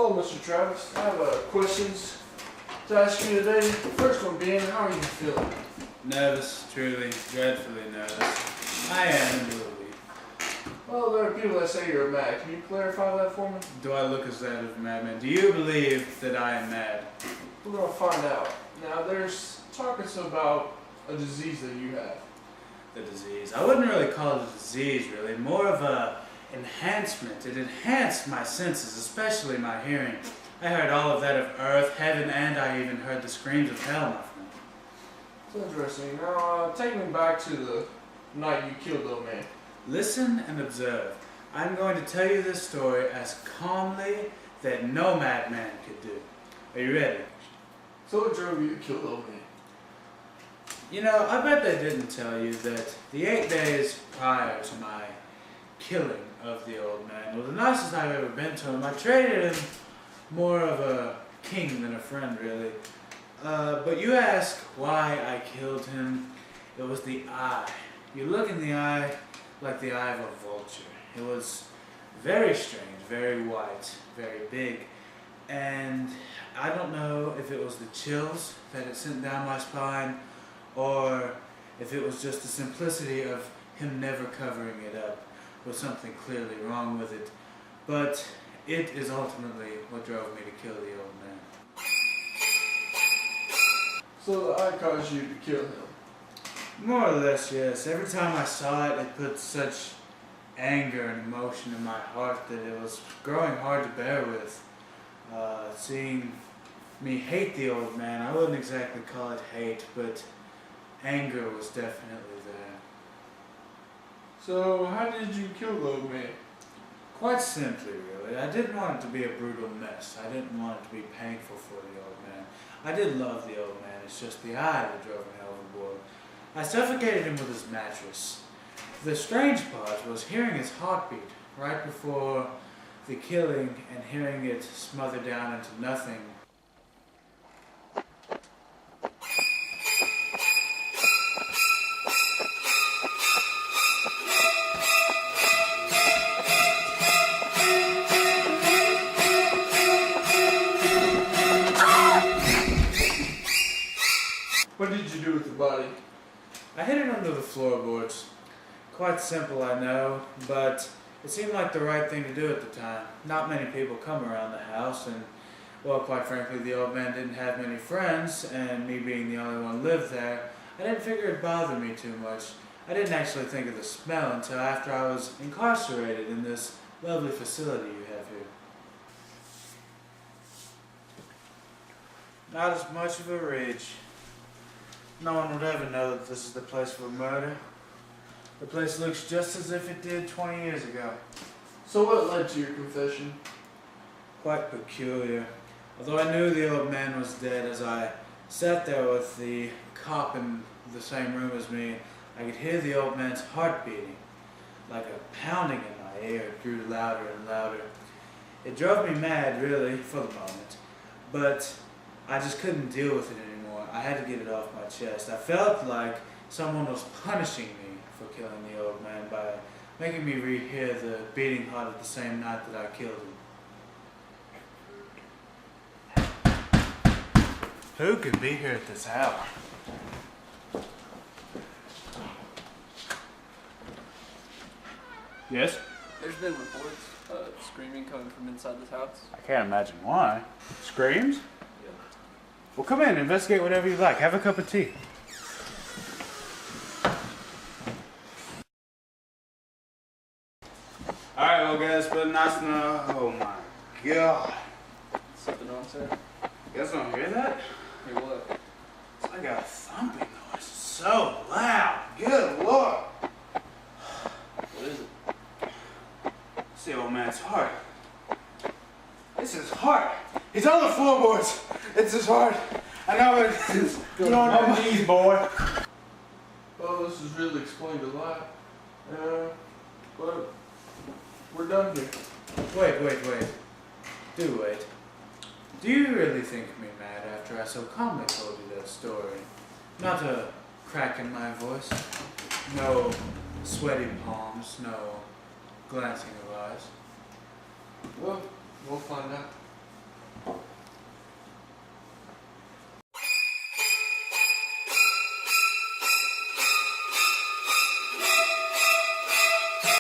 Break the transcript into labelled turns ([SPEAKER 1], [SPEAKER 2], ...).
[SPEAKER 1] Hello, Mr. Travis. I have questions to ask you today. The first one being, how are you feeling?
[SPEAKER 2] Nervous, truly, dreadfully nervous. I am a little weak.
[SPEAKER 1] Well, there are people that say you're mad. Can you clarify that for me?
[SPEAKER 2] Do I look as that of a madman? Do you believe that I am mad?
[SPEAKER 1] We're going to find out. Now, there's talking about a disease that you have.
[SPEAKER 2] The disease. I wouldn't really call it a disease, really. More of a enhancement. It enhanced my senses, especially my hearing. I heard all of that of earth, heaven, and I even heard the screams of hell, my friend.
[SPEAKER 1] It's interesting. Now, take me back to the night you killed the old man.
[SPEAKER 2] Listen and observe. I'm going to tell you this story as calmly that no madman could do. Are you ready?
[SPEAKER 1] So what drove you to kill the old man?
[SPEAKER 2] You know, I bet they didn't tell you that the 8 days prior to my killing of the old man was the nicest I've ever been to him. I traded him more of a king than a friend, really. But you ask why I killed him. It was the eye. You look in the eye like the eye of a vulture. It was very strange, very white, very big. And I don't know if it was the chills that it sent down my spine or if it was just the simplicity of him never covering it up with something clearly wrong with it. But it is ultimately what drove me to kill the old man.
[SPEAKER 1] So the eye caused you to kill him?
[SPEAKER 2] More or less, yes. Every time I saw it, it put such anger and emotion in my heart that it was growing hard to bear with. Seeing me hate the old man, I wouldn't exactly call it hate, but anger was definitely there.
[SPEAKER 1] So how did you kill the old man?
[SPEAKER 2] Quite simply, really. I didn't want it to be a brutal mess. I didn't want it to be painful for the old man. I did love the old man, it's just the eye that drove me overboard. I suffocated him with his mattress. The strange part was hearing his heartbeat right before the killing and hearing it smother down into nothing.
[SPEAKER 1] What did you do with the body?
[SPEAKER 2] I hid it under the floorboards. Quite simple, I know, but it seemed like the right thing to do at the time. Not many people come around the house, and, well, quite frankly, the old man didn't have many friends, and me being the only one lived there, I didn't figure it'd bother me too much. I didn't actually think of the smell until after I was incarcerated in this lovely facility you have here. Not as much of a reach. No one would ever know that this is the place for a murder. The place looks just as if it did 20 years ago.
[SPEAKER 1] So what led to your confession?
[SPEAKER 2] Quite peculiar. Although I knew the old man was dead, as I sat there with the cop in the same room as me, I could hear the old man's heart beating. Like a pounding in my ear, it grew louder and louder. It drove me mad, really, for the moment. But I just couldn't deal with it anymore. I had to get it off my chest. I felt like someone was punishing me for killing the old man by making me rehear the beating heart of the same night that I killed him. Who could be here at this hour? Yes?
[SPEAKER 3] There's been reports of screaming coming from inside this house.
[SPEAKER 2] I can't imagine why. Screams?
[SPEAKER 3] Yeah.
[SPEAKER 2] Well, come in, investigate whatever you like. Have a cup of tea. Alright, well, guys, it's been nice to know. Oh my god.
[SPEAKER 3] Something wrong, sir?
[SPEAKER 2] You guys don't hear that?
[SPEAKER 3] Hey, what?
[SPEAKER 2] It's like a thumping noise. It's so loud. Good lord.
[SPEAKER 3] What is it?
[SPEAKER 2] It's the old man's heart. It's his heart. He's on the floorboards. It's his heart. I know it is. Get on your knees, boy.
[SPEAKER 1] Well, this has really explained a lot. But we're done here.
[SPEAKER 2] Wait. Do wait. Do you really think me mad after I so calmly told you that story? Not a crack in my voice. No sweaty palms. No glancing of eyes.
[SPEAKER 1] Well, we'll find out.